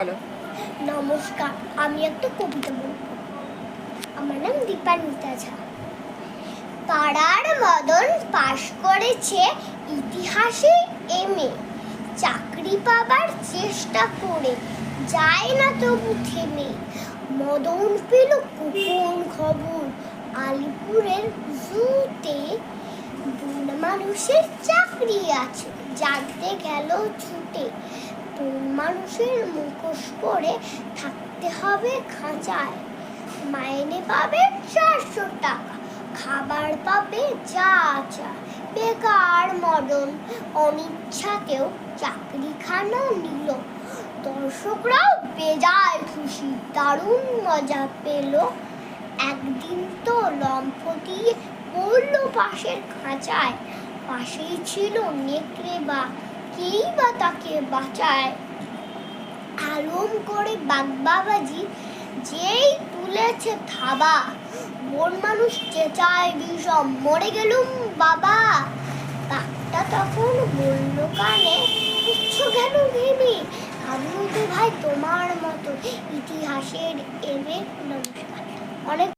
বলো। নমস্কার, আমি একটা কবিতা বলবো। আমার নাম দীপান্বিতা ঝা। পাড়ার মদন পাশ করেছে ইতিহাসে এমএ, চাকরি পাবার চেষ্টা করে যায় না তবু থেমে। মদন পেল গোপন খবর আলিপুরের জুতে, বুন মানুষের চাকরি আছে, জানতে গেল ছুটে। বুন মানুষের মুখোশ পরে থাকতে হবে খাঁচায়, মাইনে পাবে 400 টাকা, খাবার পাবে যা চা। বেকার মদন অনিচ্ছাতেও চাকরিখানা নিল, দর্শকরাও বেজায় খুশি, দারুণ মজা পেল। একদিন তো লম্ফ দিয়ে পড়ল পাশের খাঁচায়, পাশেই ছিল নেকড়ে, বা কেই বা তাকে বাঁচায়। আলম করে বাগবাবাজি যেই তুলেছে থাবা, বন মানুষ চেঁচায় বিষম, মরে গেলুম বাবা। কাকটা তখন বলল কানে, উচ্ছ গেল ভেবে, আমিও তো ভাই তোমার মতো ইতিহাসের এমএ। নমস্কার। অনেক